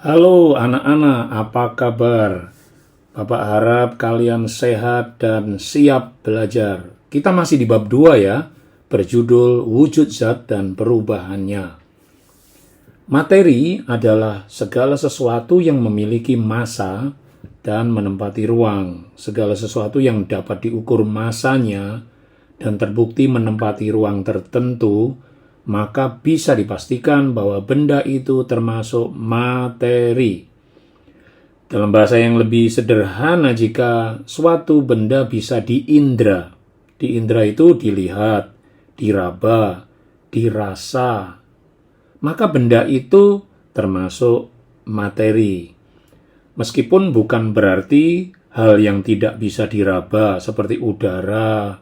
Halo anak-anak, apa kabar? Bapak harap kalian sehat dan siap belajar. Kita masih di bab 2 ya, berjudul Wujud Zat dan Perubahannya. Materi adalah segala sesuatu yang memiliki massa dan menempati ruang. Segala sesuatu yang dapat diukur massanya dan terbukti menempati ruang tertentu, maka bisa dipastikan bahwa benda itu termasuk materi. Dalam bahasa yang lebih sederhana, jika suatu benda bisa diindra. Diindra itu dilihat, diraba, dirasa. Maka benda itu termasuk materi. Meskipun bukan berarti hal yang tidak bisa diraba seperti udara,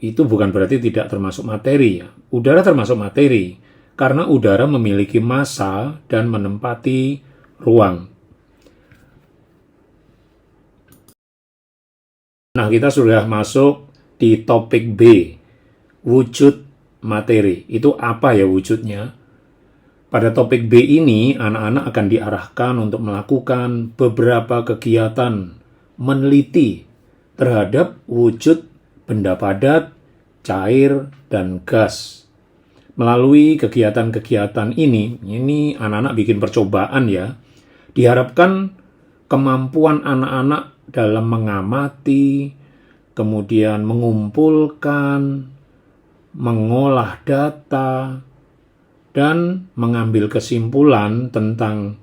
itu bukan berarti tidak termasuk materi. Udara termasuk materi, karena udara memiliki massa dan menempati ruang. Nah, kita sudah masuk di topik B, wujud materi. Itu apa ya wujudnya? Pada topik B ini, anak-anak akan diarahkan untuk melakukan beberapa kegiatan meneliti terhadap wujud benda padat, cair, dan gas. Melalui kegiatan-kegiatan ini anak-anak bikin percobaan ya. Diharapkan kemampuan anak-anak dalam mengamati, kemudian mengumpulkan, mengolah data, dan mengambil kesimpulan tentang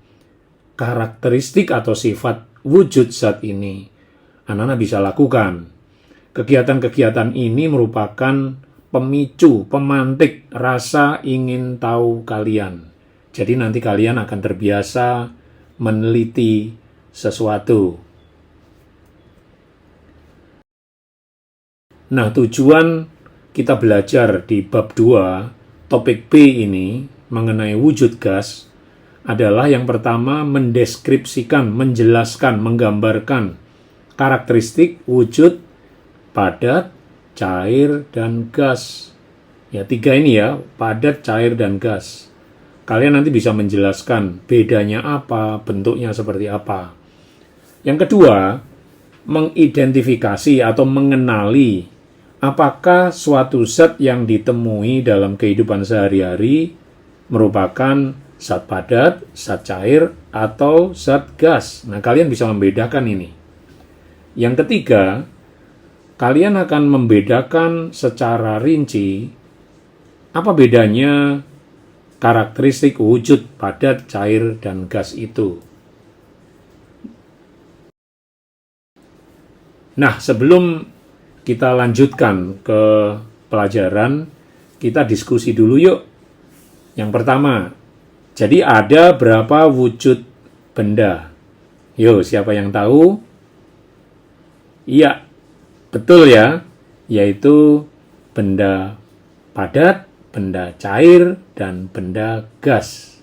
karakteristik atau sifat wujud zat ini. Anak-anak bisa lakukan. Kegiatan-kegiatan ini merupakan pemicu, pemantik rasa ingin tahu kalian. Jadi nanti kalian akan terbiasa meneliti sesuatu. Nah, tujuan kita belajar di bab 2, topik B ini, mengenai wujud gas, adalah yang pertama mendeskripsikan, menjelaskan, menggambarkan karakteristik wujud padat, cair, dan gas. Ya, 3 ini ya, padat, cair, dan gas. Kalian nanti bisa menjelaskan bedanya apa, bentuknya seperti apa. Yang kedua, mengidentifikasi atau mengenali apakah suatu zat yang ditemui dalam kehidupan sehari-hari merupakan zat padat, zat cair, atau zat gas. Nah, kalian bisa membedakan ini. Yang ketiga, kalian akan membedakan secara rinci apa bedanya karakteristik wujud padat, cair, dan gas itu. Nah, sebelum kita lanjutkan ke pelajaran, kita diskusi dulu yuk. Yang pertama, jadi ada berapa wujud benda? Yuk, siapa yang tahu? Iya, betul ya, yaitu benda padat, benda cair, dan benda gas.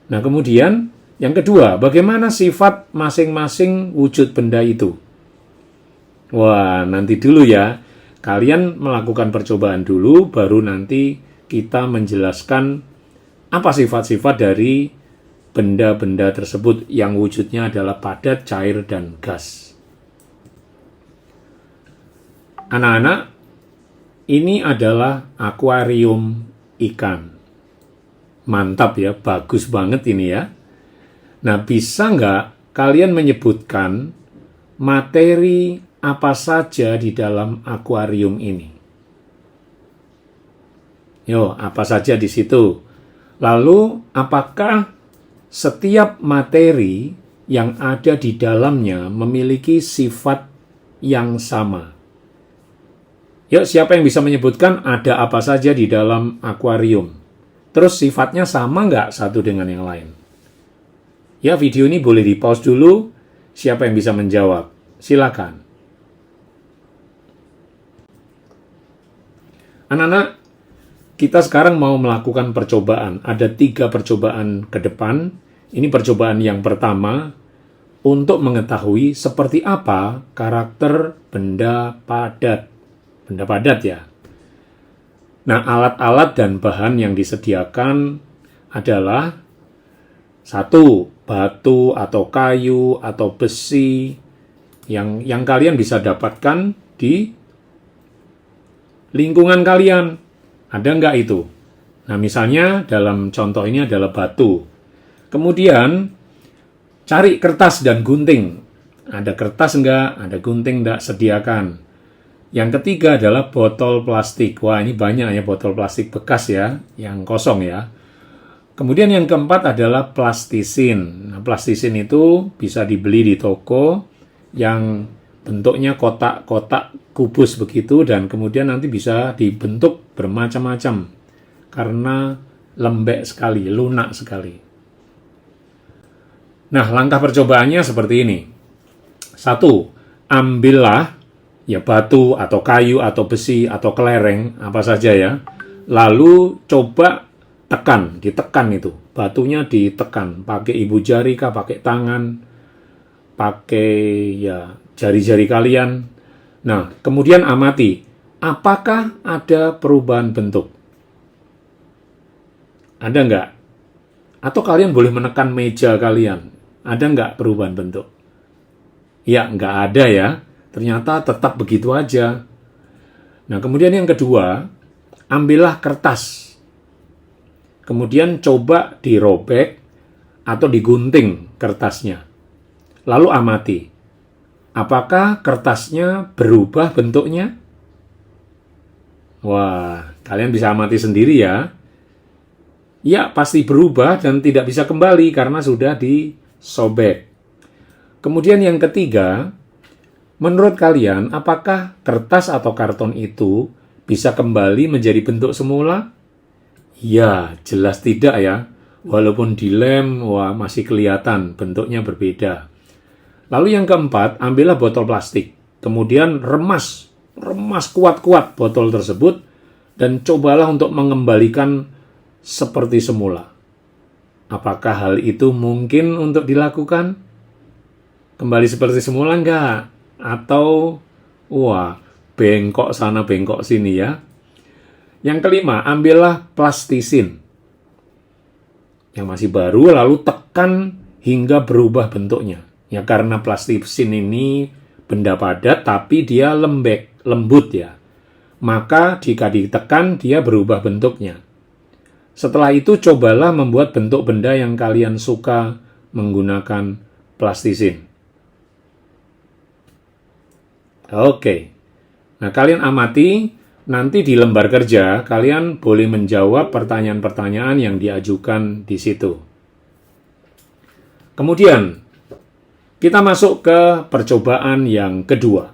Nah, kemudian yang kedua, bagaimana sifat masing-masing wujud benda itu? Wah, nanti dulu ya. Kalian melakukan percobaan dulu, baru nanti kita menjelaskan apa sifat-sifat dari benda-benda tersebut yang wujudnya adalah padat, cair, dan gas. Anak-anak, ini adalah akuarium ikan. Mantap ya, bagus banget ini ya. Nah, bisa nggak kalian menyebutkan materi apa saja di dalam akuarium ini? Yo, apa saja di situ? Lalu, apakah setiap materi yang ada di dalamnya memiliki sifat yang sama? Yuk, siapa yang bisa menyebutkan ada apa saja di dalam akuarium? Terus sifatnya sama nggak satu dengan yang lain? Ya, video ini boleh di-pause dulu. Siapa yang bisa menjawab? Silakan. Anak-anak, kita sekarang mau melakukan percobaan. Ada 3 percobaan ke depan. Ini percobaan yang pertama untuk mengetahui seperti apa karakter benda padat. Benda padat ya. Nah, alat-alat dan bahan yang disediakan adalah Satu, batu atau kayu atau besi yang kalian bisa dapatkan di lingkungan kalian. Ada nggak itu? Nah, misalnya dalam contoh ini adalah batu. Kemudian, cari kertas dan gunting. Ada kertas enggak? Ada gunting enggak? Sediakan. Yang ketiga adalah botol plastik. Wah, ini banyak ya botol plastik bekas ya, yang kosong ya. Kemudian yang keempat adalah plastisin. Nah, plastisin itu bisa dibeli di toko yang bentuknya kotak-kotak kubus begitu dan kemudian nanti bisa dibentuk bermacam-macam karena lembek sekali, lunak sekali. Nah, langkah percobaannya seperti ini. Satu, ambillah ya batu atau kayu atau besi atau kelereng, apa saja ya. Lalu coba ditekan itu. Batunya ditekan, pakai ibu jari kah, pakai tangan, pakai ya jari-jari kalian. Nah, kemudian amati, apakah ada perubahan bentuk? Ada nggak? Atau kalian boleh menekan meja kalian. Ada nggak perubahan bentuk? Ya, nggak ada ya. Ternyata tetap begitu aja. Nah, kemudian yang kedua, ambillah kertas. Kemudian coba dirobek atau digunting kertasnya. Lalu amati, apakah kertasnya berubah bentuknya? Wah, kalian bisa amati sendiri ya. Ya, pasti berubah dan tidak bisa kembali karena sudah disobek. Kemudian yang ketiga, menurut kalian apakah kertas atau karton itu bisa kembali menjadi bentuk semula? Ya, jelas tidak ya. Walaupun dilem, wah masih kelihatan bentuknya berbeda. Lalu yang keempat, ambillah botol plastik. Kemudian remas kuat-kuat botol tersebut dan cobalah untuk mengembalikan seperti semula. Apakah hal itu mungkin untuk dilakukan? Kembali seperti semula enggak? Atau, wah, bengkok sana, bengkok sini ya. Yang kelima, ambillah plastisin. Yang masih baru, lalu tekan hingga berubah bentuknya. Ya, karena plastisin ini benda padat, tapi dia lembut ya. Maka jika ditekan, dia berubah bentuknya. Setelah itu, cobalah membuat bentuk benda yang kalian suka menggunakan plastisin. Oke. Nah, kalian amati, nanti di lembar kerja, kalian boleh menjawab pertanyaan-pertanyaan yang diajukan di situ. Kemudian, kita masuk ke percobaan yang kedua.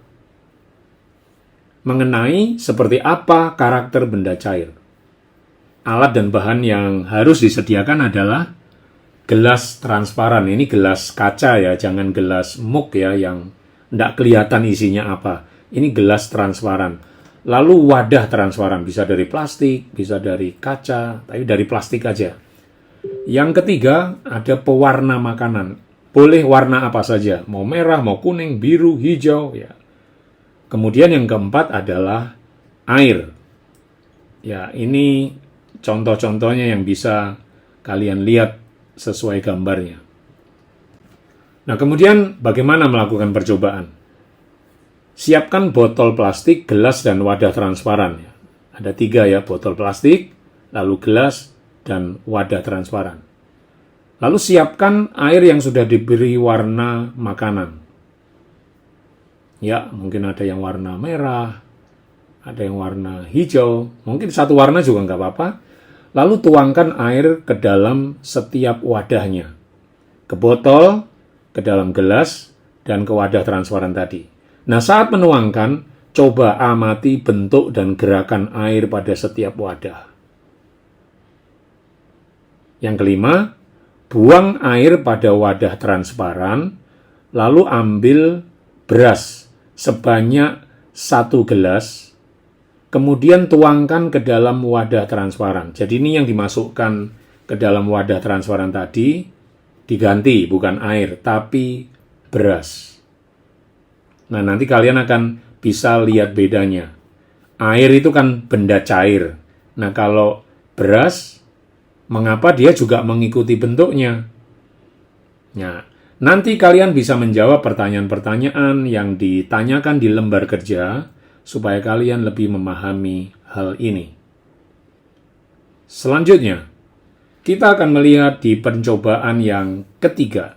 Mengenai seperti apa karakter benda cair. Alat dan bahan yang harus disediakan adalah gelas transparan. Ini gelas kaca ya, jangan gelas mug ya yang tidak kelihatan isinya apa. Ini gelas transparan. Lalu wadah transparan, bisa dari plastik, bisa dari kaca, tapi dari plastik aja. Yang ketiga, ada pewarna makanan. Boleh warna apa saja, mau merah, mau kuning, biru, hijau. Ya. Kemudian yang keempat adalah air. Ya, ini contoh-contohnya yang bisa kalian lihat sesuai gambarnya. Nah, kemudian bagaimana melakukan percobaan? Siapkan botol plastik, gelas, dan wadah transparan. Ada 3 ya, botol plastik, lalu gelas, dan wadah transparan. Lalu siapkan air yang sudah diberi warna makanan. Ya, mungkin ada yang warna merah, ada yang warna hijau, mungkin satu warna juga nggak apa-apa. Lalu tuangkan air ke dalam setiap wadahnya. Ke botol, ke dalam gelas, dan ke wadah transparan tadi. Nah, saat menuangkan, coba amati bentuk dan gerakan air pada setiap wadah. Yang kelima, buang air pada wadah transparan, lalu ambil beras sebanyak 1 gelas, kemudian tuangkan ke dalam wadah transparan. Jadi ini yang dimasukkan ke dalam wadah transparan tadi, diganti bukan air, tapi beras. Nah, nanti kalian akan bisa lihat bedanya. Air itu kan benda cair. Nah, kalau beras, mengapa dia juga mengikuti bentuknya? Nah, nanti kalian bisa menjawab pertanyaan-pertanyaan yang ditanyakan di lembar kerja supaya kalian lebih memahami hal ini. Selanjutnya, kita akan melihat di pencobaan yang ketiga.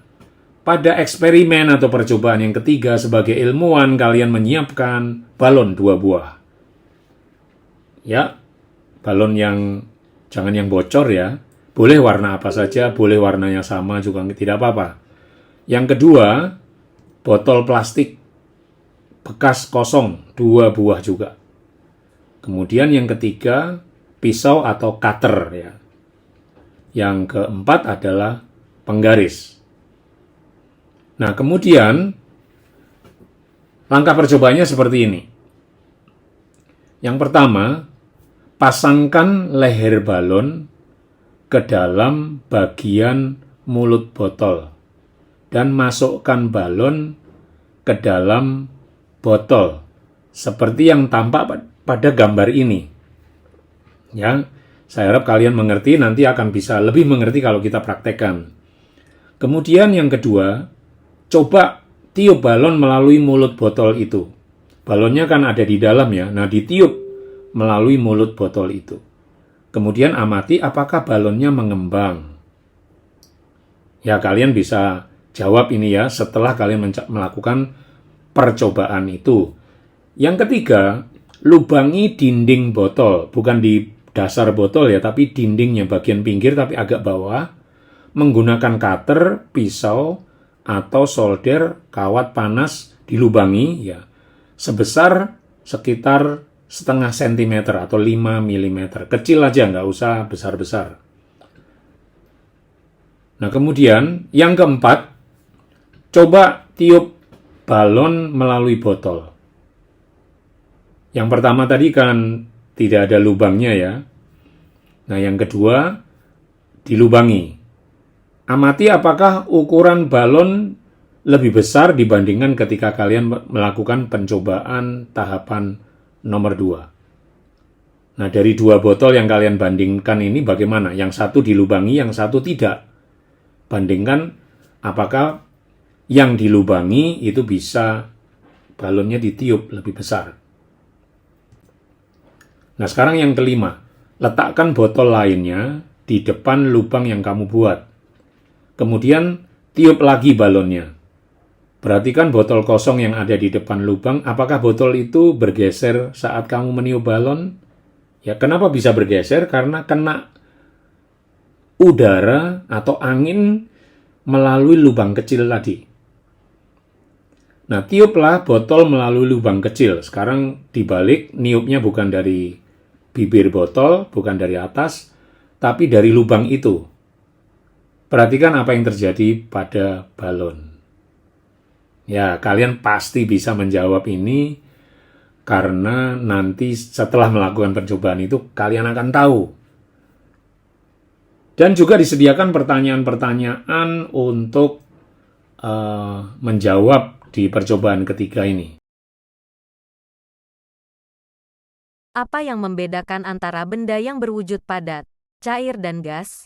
Pada eksperimen atau percobaan yang ketiga, sebagai ilmuwan kalian menyiapkan balon 2 buah. Ya, balon yang jangan yang bocor ya. Boleh warna apa saja, boleh warnanya sama juga tidak apa-apa. Yang kedua, botol plastik bekas kosong 2 buah juga. Kemudian yang ketiga, pisau atau cutter ya. Yang keempat adalah penggaris. Nah, kemudian langkah percobaannya seperti ini. Yang pertama, pasangkan leher balon ke dalam bagian mulut botol dan masukkan balon ke dalam botol seperti yang tampak pada gambar ini. Ya, saya harap kalian mengerti, nanti akan bisa lebih mengerti kalau kita praktekkan. Kemudian yang kedua, coba tiup balon melalui mulut botol itu. Balonnya kan ada di dalam ya, nah ditiup melalui mulut botol itu. Kemudian amati apakah balonnya mengembang. Ya, kalian bisa jawab ini ya setelah kalian melakukan percobaan itu. Yang ketiga, lubangi dinding botol, bukan di dasar botol ya, tapi dindingnya bagian pinggir tapi agak bawah, menggunakan cutter, pisau, atau solder kawat panas dilubangi ya, sebesar sekitar setengah sentimeter atau 5 mm. Kecil aja, nggak usah besar-besar. Nah, kemudian yang keempat, coba tiup balon melalui botol. Yang pertama tadi kan tidak ada lubangnya ya. Nah, yang kedua, dilubangi. Amati apakah ukuran balon lebih besar dibandingkan ketika kalian melakukan pencobaan tahapan nomor 2. Nah, dari 2 botol yang kalian bandingkan ini bagaimana? Yang satu dilubangi, yang satu tidak. Bandingkan apakah yang dilubangi itu bisa balonnya ditiup lebih besar. Nah, sekarang yang kelima, letakkan botol lainnya di depan lubang yang kamu buat. Kemudian tiup lagi balonnya. Perhatikan botol kosong yang ada di depan lubang, apakah botol itu bergeser saat kamu meniup balon? Ya, kenapa bisa bergeser? Karena kena udara atau angin melalui lubang kecil tadi. Nah, tiuplah botol melalui lubang kecil. Sekarang dibalik, niupnya bukan dari bibir botol, bukan dari atas, tapi dari lubang itu. Perhatikan apa yang terjadi pada balon. Ya, kalian pasti bisa menjawab ini karena nanti setelah melakukan percobaan itu kalian akan tahu. Dan juga disediakan pertanyaan-pertanyaan untuk menjawab di percobaan ketiga ini. Apa yang membedakan antara benda yang berwujud padat, cair dan gas?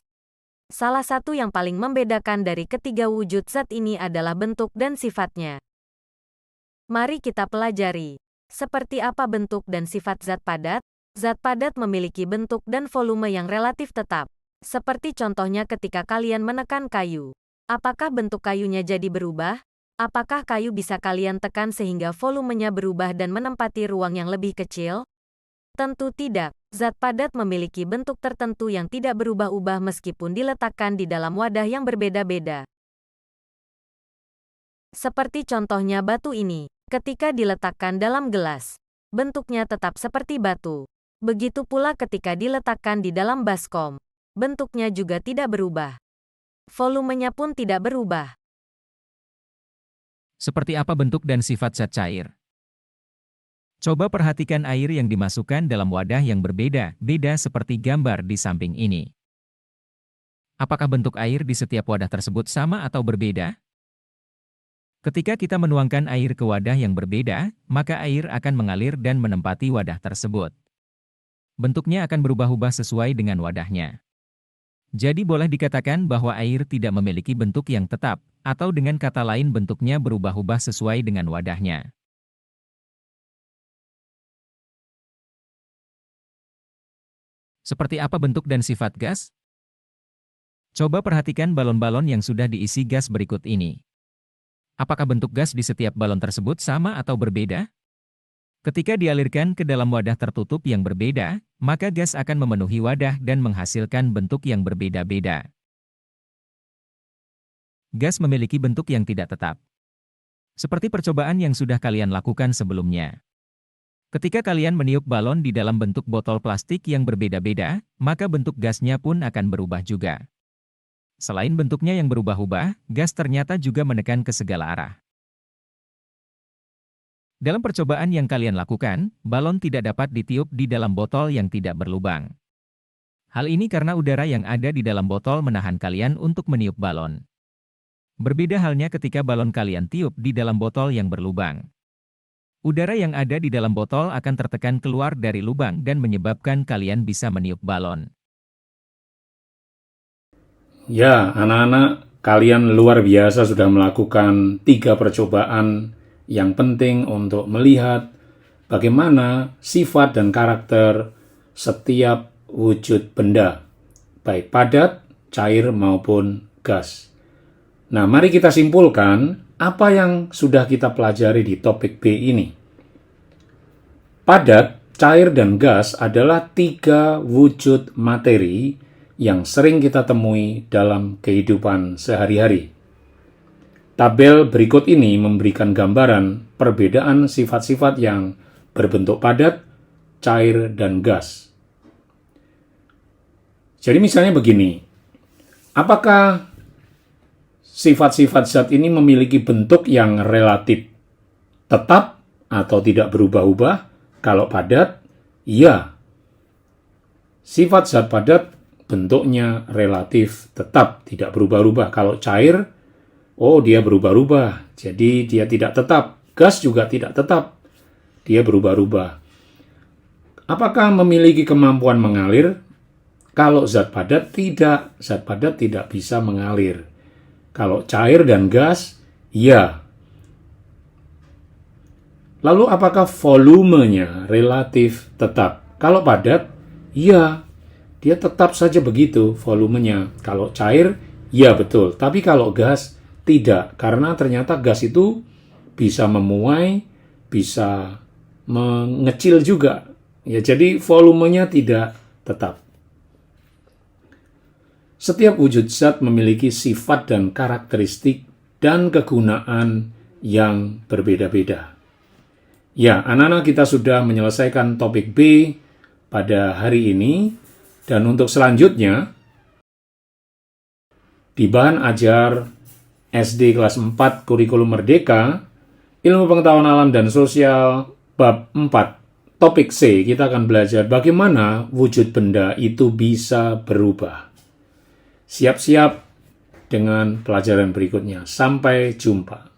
Salah satu yang paling membedakan dari ketiga wujud zat ini adalah bentuk dan sifatnya. Mari kita pelajari. Seperti apa bentuk dan sifat zat padat? Zat padat memiliki bentuk dan volume yang relatif tetap. Seperti contohnya ketika kalian menekan kayu. Apakah bentuk kayunya jadi berubah? Apakah kayu bisa kalian tekan sehingga volumenya berubah dan menempati ruang yang lebih kecil? Tentu tidak. Zat padat memiliki bentuk tertentu yang tidak berubah-ubah meskipun diletakkan di dalam wadah yang berbeda-beda. Seperti contohnya batu ini. Ketika diletakkan dalam gelas, bentuknya tetap seperti batu. Begitu pula ketika diletakkan di dalam baskom, bentuknya juga tidak berubah. Volumenya pun tidak berubah. Seperti apa bentuk dan sifat zat cair? Coba perhatikan air yang dimasukkan dalam wadah yang berbeda-beda seperti gambar di samping ini. Apakah bentuk air di setiap wadah tersebut sama atau berbeda? Ketika kita menuangkan air ke wadah yang berbeda, maka air akan mengalir dan menempati wadah tersebut. Bentuknya akan berubah-ubah sesuai dengan wadahnya. Jadi boleh dikatakan bahwa air tidak memiliki bentuk yang tetap, atau dengan kata lain bentuknya berubah-ubah sesuai dengan wadahnya. Seperti apa bentuk dan sifat gas? Coba perhatikan balon-balon yang sudah diisi gas berikut ini. Apakah bentuk gas di setiap balon tersebut sama atau berbeda? Ketika dialirkan ke dalam wadah tertutup yang berbeda, maka gas akan memenuhi wadah dan menghasilkan bentuk yang berbeda-beda. Gas memiliki bentuk yang tidak tetap. Seperti percobaan yang sudah kalian lakukan sebelumnya. Ketika kalian meniup balon di dalam bentuk botol plastik yang berbeda-beda, maka bentuk gasnya pun akan berubah juga. Selain bentuknya yang berubah-ubah, gas ternyata juga menekan ke segala arah. Dalam percobaan yang kalian lakukan, balon tidak dapat ditiup di dalam botol yang tidak berlubang. Hal ini karena udara yang ada di dalam botol menahan kalian untuk meniup balon. Berbeda halnya ketika balon kalian tiup di dalam botol yang berlubang. Udara yang ada di dalam botol akan tertekan keluar dari lubang dan menyebabkan kalian bisa meniup balon. Ya, anak-anak, kalian luar biasa sudah melakukan 3 percobaan yang penting untuk melihat bagaimana sifat dan karakter setiap wujud benda, baik padat, cair, maupun gas. Nah, mari kita simpulkan apa yang sudah kita pelajari di topik B ini. Padat, cair, dan gas adalah 3 wujud materi yang sering kita temui dalam kehidupan sehari-hari. Tabel berikut ini memberikan gambaran perbedaan sifat-sifat yang berbentuk padat, cair, dan gas. Jadi misalnya begini, apakah sifat-sifat zat ini memiliki bentuk yang relatif tetap atau tidak berubah-ubah? Kalau padat, iya. Sifat zat padat bentuknya relatif tetap, tidak berubah-ubah. Kalau cair, oh dia berubah-ubah, jadi dia tidak tetap. Gas juga tidak tetap, dia berubah-ubah. Apakah memiliki kemampuan mengalir? Kalau zat padat tidak bisa mengalir. Kalau cair dan gas, iya. Lalu apakah volumenya relatif tetap? Kalau padat, iya. Dia tetap saja begitu volumenya. Kalau cair, ya betul. Tapi kalau gas, tidak. Karena ternyata gas itu bisa memuai, bisa mengecil juga. Ya, jadi volumenya tidak tetap. Setiap wujud zat memiliki sifat dan karakteristik dan kegunaan yang berbeda-beda. Ya, anak-anak, kita sudah menyelesaikan topik B pada hari ini. Dan untuk selanjutnya, di bahan ajar SD kelas 4 Kurikulum Merdeka, Ilmu Pengetahuan Alam dan Sosial, bab 4, topik C, kita akan belajar bagaimana wujud benda itu bisa berubah. Siap-siap dengan pelajaran berikutnya. Sampai jumpa.